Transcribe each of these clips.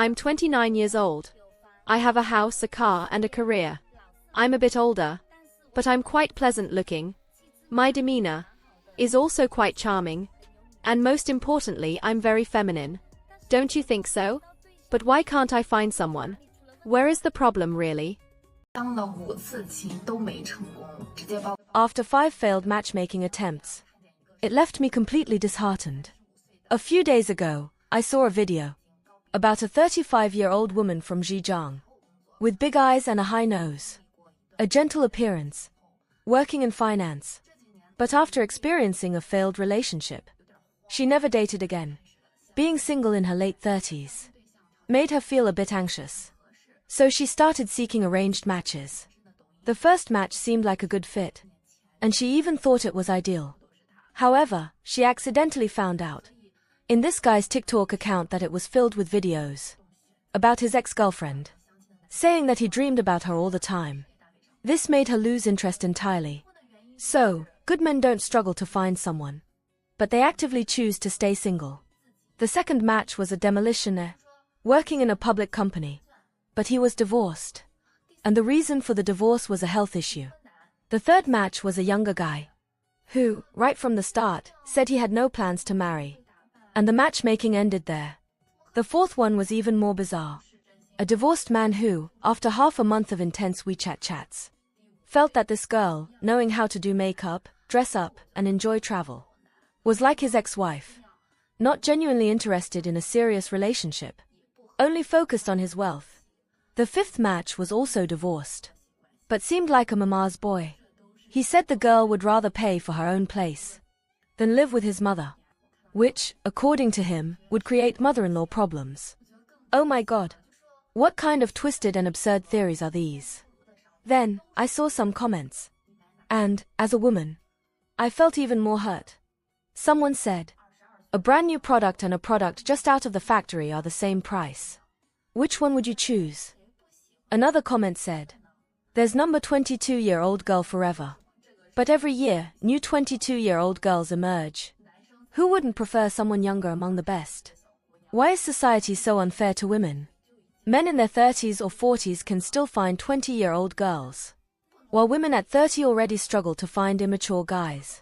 I'm 29 years old. I have a house, a car, and a career. I'm a bit older, but I'm quite pleasant looking. My demeanor is also quite charming. And most importantly, I'm very feminine. Don't you think so? But why can't I find someone? Where is the problem, really? After 5 failed matchmaking attempts, it left me completely disheartened. A few days ago, I saw a video about a 35-year-old woman from Zhejiang, with big eyes and a high nose, a gentle appearance, working in finance. But after experiencing a failed relationship, she never dated again. Being single in her late 30s made her feel a bit anxious. So she started seeking arranged matches. The first match seemed like a good fit, and she even thought it was ideal. However, she accidentally found out in this guy's TikTok account that it was filled with videos about his ex-girlfriend, saying that he dreamed about her all the time. This made her lose interest entirely. So, good men don't struggle to find someone, but they actively choose to stay single. The second match was a demolitioner, working in a public company, but he was divorced, and the reason for the divorce was a health issue. The third match was a younger guy, who, right from the start, said he had no plans to marry, and the matchmaking ended there. The fourth one was even more bizarre. A divorced man who, after half a month of intense WeChat chats, felt that this girl, knowing how to do makeup, dress up, and enjoy travel, was like his ex-wife, not genuinely interested in a serious relationship, only focused on his wealth. The fifth match was also divorced, but seemed like a mama's boy. He said the girl would rather pay for her own place than live with his mother, which, according to him, would create mother-in-law problems. Oh my God! What kind of twisted and absurd theories are these? Then, I saw some comments. And, as a woman, I felt even more hurt. Someone said, a brand new product and a product just out of the factory are the same price. Which one would you choose? Another comment said, there's number 22-year-old girl forever. But every year, new 22-year-old girls emerge. Who wouldn't prefer someone younger among the best? Why is society so unfair to women? Men in their 30s or 40s can still find 20-year-old girls, while women at 30 already struggle to find immature guys.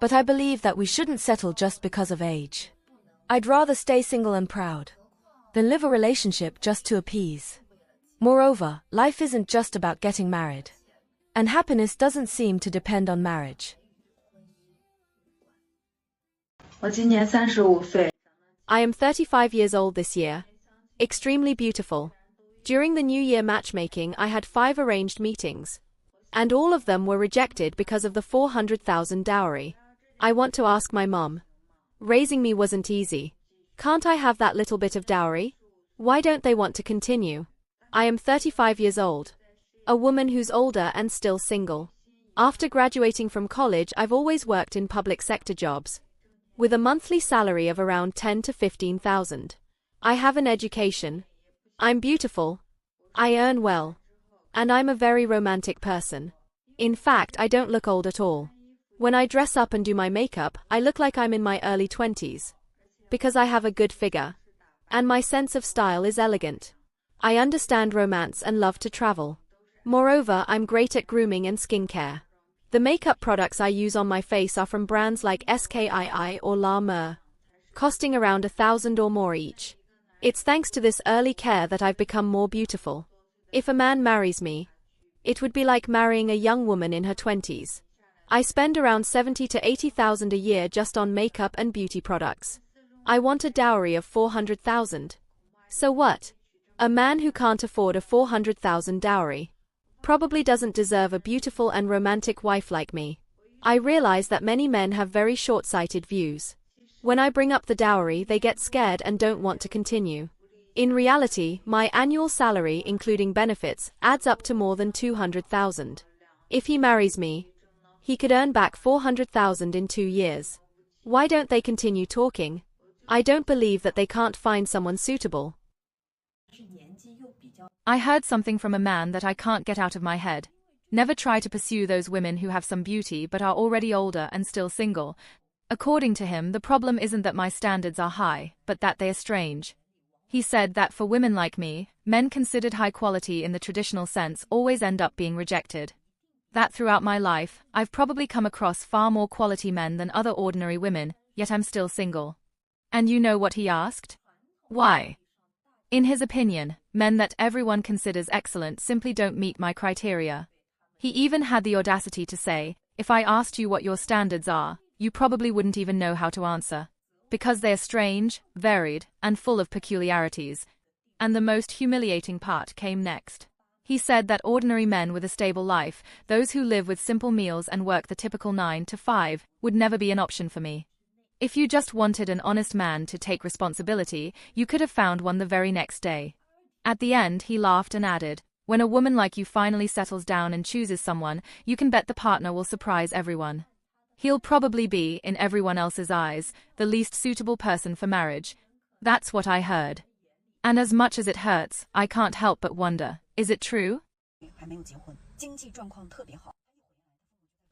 But I believe that we shouldn't settle just because of age. I'd rather stay single and proud than live a relationship just to appease. Moreover, life isn't just about getting married, and happiness doesn't seem to depend on marriage. 我今年35岁。 I am 35 years old this year. Extremely beautiful. During the New Year matchmaking, I had 5 arranged meetings, and all of them were rejected because of the 400,000 dowry. I want to ask my mom. Raising me wasn't easy. Can't I have that little bit of dowry? Why don't they want to continue? I am 35 years old. A woman who's older and still single. After graduating from college, I've always worked in public sector jobs, with a monthly salary of around 10 to 15,000. I have an education. I'm beautiful. I earn well. And I'm a very romantic person. In fact, I don't look old at all. When I dress up and do my makeup, I look like I'm in my early 20s. Because I have a good figure. And my sense of style is elegant. I understand romance and love to travel. Moreover, I'm great at grooming and skincare. The makeup products I use on my face are from brands like SKII or La Mer, costing around 1,000 or more each. It's thanks to this early care that I've become more beautiful. If a man marries me, it would be like marrying a young woman in her 20s. I spend around 70 to 80,000 a year just on makeup and beauty products. I want a dowry of 400,000. So what? A man who can't afford a 400,000 dowry probably doesn't deserve a beautiful and romantic wife like me. I realize that many men have very short-sighted views. When I bring up the dowry, they get scared and don't want to continue. In reality, my annual salary, including benefits, adds up to more than 200,000. If he marries me, he could earn back 400,000 in 2 years. Why don't they continue talking? I don't believe that they can't find someone suitable. I heard something from a man that I can't get out of my head. Never try to pursue those women who have some beauty but are already older and still single. According to him, the problem isn't that my standards are high, but that they are strange. He said that for women like me, men considered high quality in the traditional sense always end up being rejected. That throughout my life, I've probably come across far more quality men than other ordinary women, yet I'm still single. And you know what he asked? Why? In his opinion, men that everyone considers excellent simply don't meet my criteria. He even had the audacity to say, if I asked you what your standards are, you probably wouldn't even know how to answer. Because they're strange, varied, and full of peculiarities. And the most humiliating part came next. He said that ordinary men with a stable life, those who live with simple meals and work the typical 9 to 5, would never be an option for me. If you just wanted an honest man to take responsibility, you could have found one the very next day. At the end, he laughed and added, when a woman like you finally settles down and chooses someone, you can bet the partner will surprise everyone. He'll probably be, in everyone else's eyes, the least suitable person for marriage. That's what I heard. And as much as it hurts, I can't help but wonder, is it true?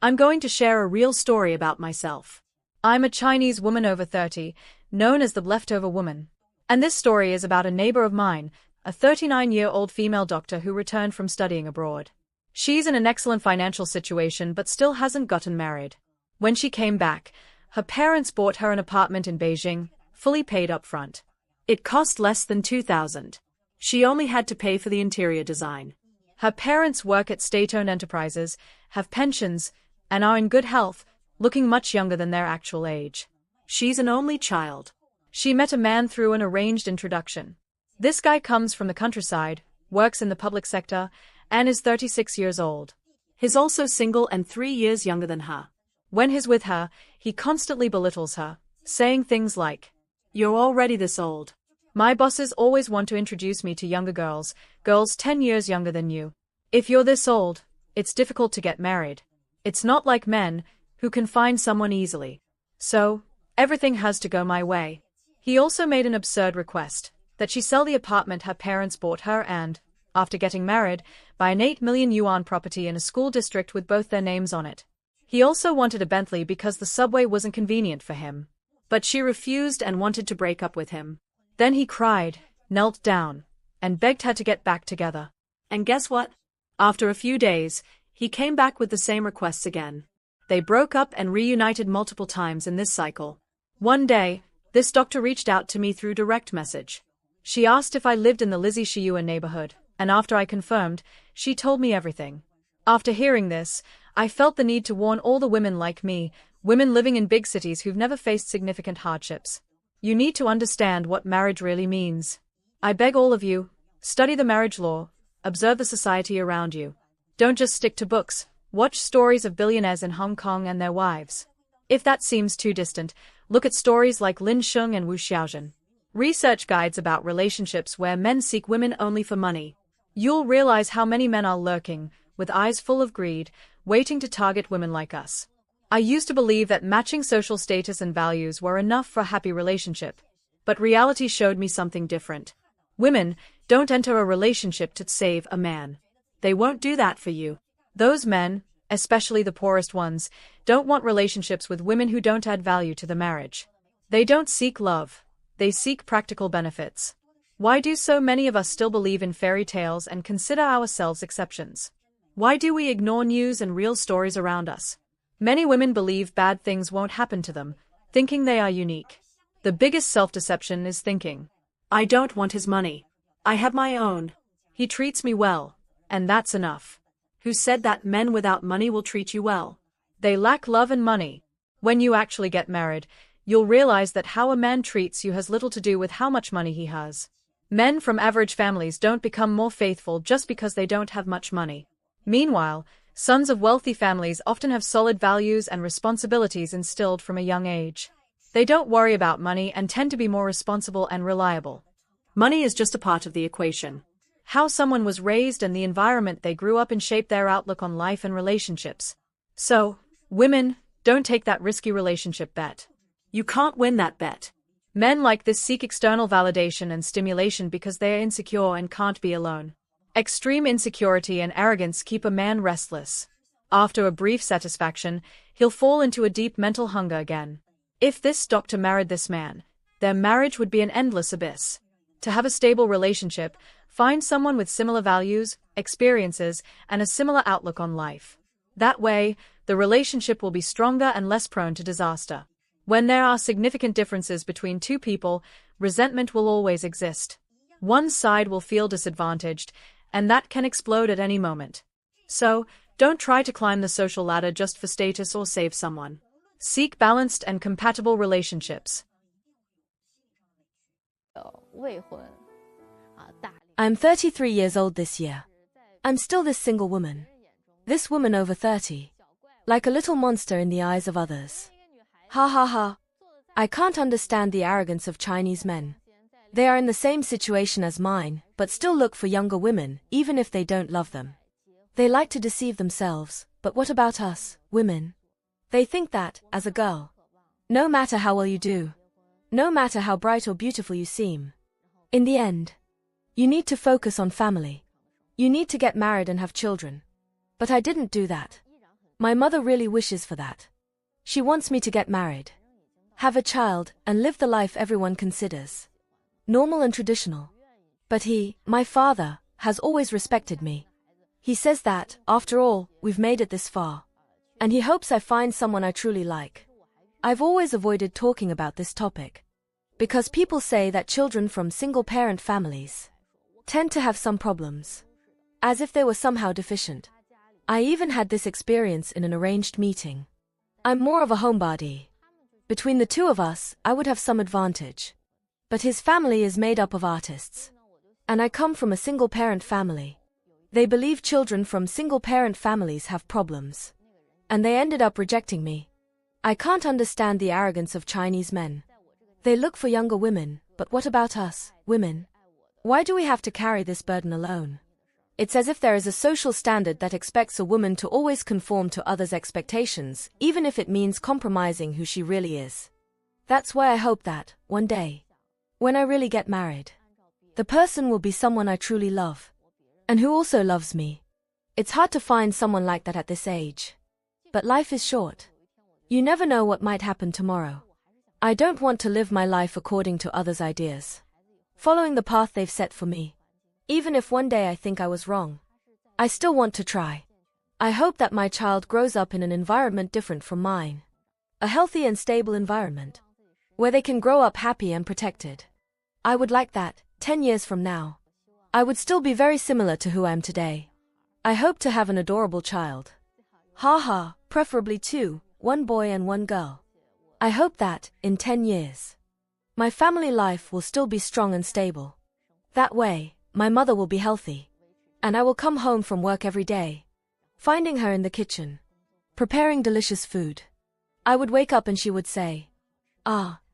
I'm going to share a real story about myself. I'm a Chinese woman over 30, known as the leftover woman. And this story is about a neighbor of mine, a 39-year-old female doctor who returned from studying abroad. She's in an excellent financial situation but still hasn't gotten married. When she came back, her parents bought her an apartment in Beijing, fully paid up front. It cost less than $2,000. She only had to pay for the interior design. Her parents work at state-owned enterprises, have pensions, and are in good health, looking much younger than their actual age. She's an only child. She met a man through an arranged introduction. This guy comes from the countryside, works in the public sector, and is 36 years old. He's also single and 3 years younger than her. When he's with her, he constantly belittles her, saying things like, "You're already this old. My bosses always want to introduce me to younger girls 10 years younger than you. If you're this old, it's difficult to get married. It's not like men, who can find someone easily. So, everything has to go my way." He also made an absurd request, that she sell the apartment her parents bought her and, after getting married, buy an 8 million yuan property in a school district with both their names on it. He also wanted a Bentley because the subway wasn't convenient for him. But she refused and wanted to break up with him. Then he cried, knelt down, and begged her to get back together. And guess what? After a few days, he came back with the same requests again. They broke up and reunited multiple times in this cycle. One day, this doctor reached out to me through direct message. She asked if I lived in the Lizzie Shiyuan neighborhood, and after I confirmed, she told me everything. After hearing this, I felt the need to warn all the women like me, women living in big cities who've never faced significant hardships. You need to understand what marriage really means. I beg all of you, study the marriage law, observe the society around you. Don't just stick to books, watch stories of billionaires in Hong Kong and their wives. If that seems too distant, look at stories like Lin Sheng and Wu Xiaozhen. Research guides about relationships where men seek women only for money. You'll realize how many men are lurking, with eyes full of greed, waiting to target women like us. I used to believe that matching social status and values were enough for a happy relationship. But reality showed me something different. Women don't enter a relationship to save a man. They won't do that for you. Those men, especially the poorest ones, don't want relationships with women who don't add value to the marriage. They don't seek love. They seek practical benefits. Why do so many of us still believe in fairy tales and consider ourselves exceptions? Why do we ignore news and real stories around us? Many women believe bad things won't happen to them, thinking they are unique. The biggest self-deception is thinking, I don't want his money. I have my own. He treats me well, and that's enough. Who said that men without money will treat you well? They lack love and money. When you actually get married, you'll realize that how a man treats you has little to do with how much money he has. Men from average families don't become more faithful just because they don't have much money. Meanwhile, sons of wealthy families often have solid values and responsibilities instilled from a young age. They don't worry about money and tend to be more responsible and reliable. Money is just a part of the equation. How someone was raised and the environment they grew up in shape their outlook on life and relationships. So, women, don't take that risky relationship bet. You can't win that bet. Men like this seek external validation and stimulation because they are insecure and can't be alone. Extreme insecurity and arrogance keep a man restless. After a brief satisfaction, he'll fall into a deep mental hunger again. If this doctor married this man, their marriage would be an endless abyss. To have a stable relationship, find someone with similar values, experiences, and a similar outlook on life. That way, the relationship will be stronger and less prone to disaster. When there are significant differences between two people, resentment will always exist. One side will feel disadvantaged, and that can explode at any moment. So, don't try to climb the social ladder just for status or save someone. Seek balanced and compatible relationships. I'm 33 years old this year. I'm still this single woman. This woman over 30. Like a little monster in the eyes of others. Ha ha ha. I can't understand the arrogance of Chinese men. They are in the same situation as mine, but still look for younger women, even if they don't love them. They like to deceive themselves, but what about us, women? They think that, as a girl, no matter how well you do, no matter how bright or beautiful you seem, in the end, you need to focus on family. You need to get married and have children. But I didn't do that. My mother really wishes for that. She wants me to get married, have a child, and live the life everyone considers normal and traditional. But he, my father, has always respected me. He says that, after all, we've made it this far. And he hopes I find someone I truly like. I've always avoided talking about this topic, because people say that children from single-parent families tend to have some problems, as if they were somehow deficient. I even had this experience in an arranged meeting. I'm more of a homebody. Between the two of us, I would have some advantage. But his family is made up of artists. And I come from a single-parent family. They believe children from single-parent families have problems. And they ended up rejecting me. I can't understand the arrogance of Chinese men. They look for younger women, but what about us, women? Why do we have to carry this burden alone? It's as if there is a social standard that expects a woman to always conform to others' expectations, even if it means compromising who she really is. That's why I hope that, one day, when I really get married, the person will be someone I truly love, and who also loves me. It's hard to find someone like that at this age. But life is short. You never know what might happen tomorrow. I don't want to live my life according to others' ideas, following the path they've set for me. Even if one day I think I was wrong, I still want to try. I hope that my child grows up in an environment different from mine. A healthy and stable environment, where they can grow up happy and protected. I would like that, 10 years from now, I would still be very similar to who I am today. I hope to have an adorable child. Ha ha, preferably two, one boy and one girl. I hope that, in 10 years, my family life will still be strong and stable. That way, my mother will be healthy. And I will come home from work every day, finding her in the kitchen, preparing delicious food. I would wake up and she would say,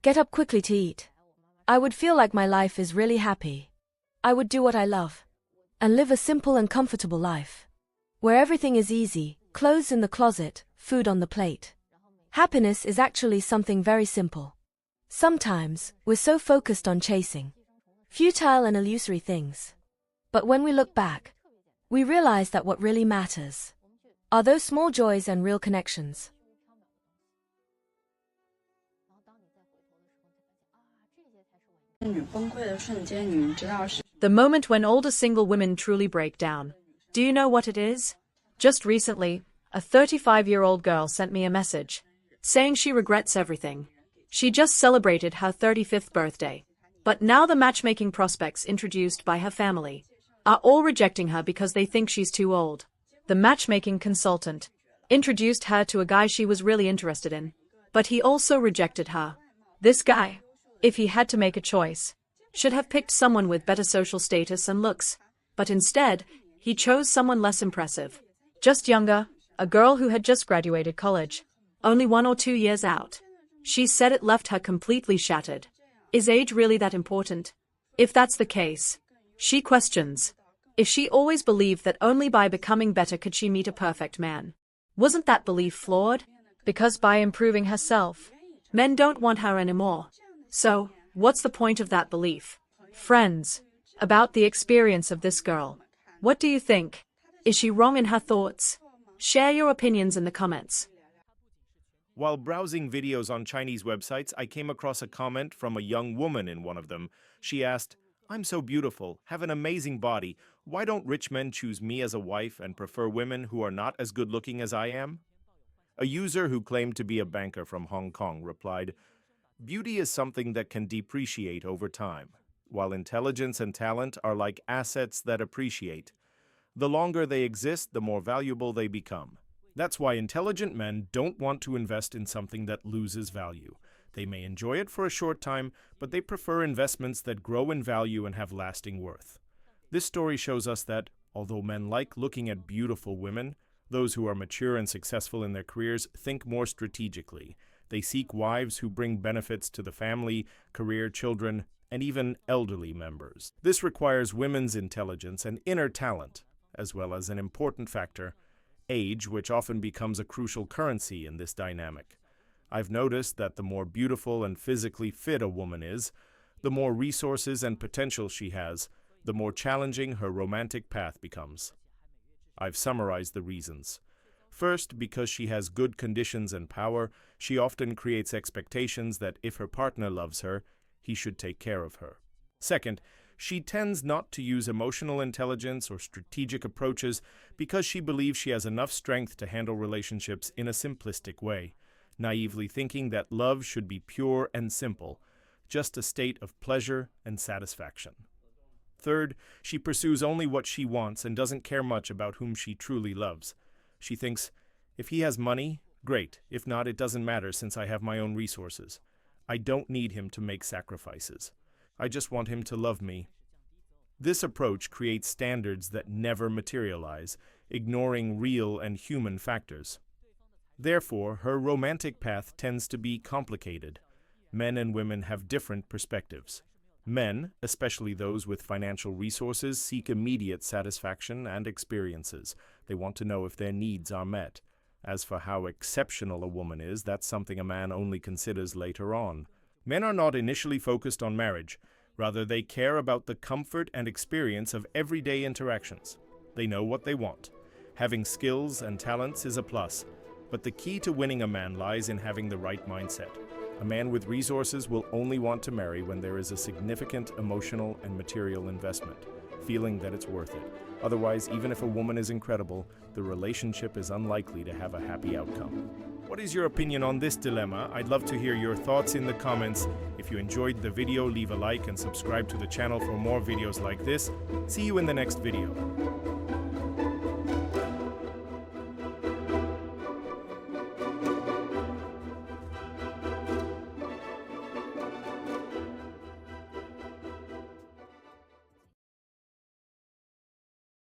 get up quickly to eat. I would feel like my life is really happy. I would do what I love, and live a simple and comfortable life, where everything is easy, clothes in the closet, food on the plate. Happiness is actually something very simple. Sometimes, we're so focused on chasing futile and illusory things. But when we look back, we realize that what really matters are those small joys and real connections. The moment when older single women truly break down. Do you know what it is? Just recently, a 35-year-old girl sent me a message, saying she regrets everything. She just celebrated her 35th birthday. But now the matchmaking prospects introduced by her family are all rejecting her because they think she's too old. The matchmaking consultant introduced her to a guy she was really interested in, but he also rejected her. This guy, if he had to make a choice, should have picked someone with better social status and looks, but instead, he chose someone less impressive. Just younger, a girl who had just graduated college, only 1 or 2 years out. She said it left her completely shattered. Is age really that important? If that's the case, she questions if she always believed that only by becoming better could she meet a perfect man. Wasn't that belief flawed? Because by improving herself, men don't want her anymore. So, what's the point of that belief? Friends, about the experience of this girl, what do you think? Is she wrong in her thoughts? Share your opinions in the comments. While browsing videos on Chinese websites, I came across a comment from a young woman in one of them. She asked, I'm so beautiful, have an amazing body. Why don't rich men choose me as a wife and prefer women who are not as good looking as I am? A user who claimed to be a banker from Hong Kong replied, "Beauty is something that can depreciate over time, while intelligence and talent are like assets that appreciate. The longer they exist, the more valuable they become. That's why intelligent men don't want to invest in something that loses value. They may enjoy it for a short time, but they prefer investments that grow in value and have lasting worth." This story shows us that, although men like looking at beautiful women, those who are mature and successful in their careers think more strategically. They seek wives who bring benefits to the family, career, children, and even elderly members. This requires women's intelligence and inner talent, as well as an important factor, age, which often becomes a crucial currency in this dynamic. I've noticed that the more beautiful and physically fit a woman is, the more resources and potential she has, the more challenging her romantic path becomes. I've summarized the reasons. First, because she has good conditions and power, she often creates expectations that if her partner loves her, he should take care of her. Second, she tends not to use emotional intelligence or strategic approaches because she believes she has enough strength to handle relationships in a simplistic way, naively thinking that love should be pure and simple, just a state of pleasure and satisfaction. Third, she pursues only what she wants and doesn't care much about whom she truly loves. She thinks, if he has money, great. If not, it doesn't matter since I have my own resources. I don't need him to make sacrifices. I just want him to love me. This approach creates standards that never materialize, ignoring real and human factors. Therefore, her romantic path tends to be complicated. Men and women have different perspectives. Men, especially those with financial resources, seek immediate satisfaction and experiences. They want to know if their needs are met. As for how exceptional a woman is, that's something a man only considers later on. Men are not initially focused on marriage. Rather, they care about the comfort and experience of everyday interactions. They know what they want. Having skills and talents is a plus, but the key to winning a man lies in having the right mindset. A man with resources will only want to marry when there is a significant emotional and material investment, feeling that it's worth it. Otherwise, even if a woman is incredible, the relationship is unlikely to have a happy outcome. What is your opinion on this dilemma? I'd love to hear your thoughts in the comments. If you enjoyed the video, leave a like and subscribe to the channel for more videos like this. See you in the next video.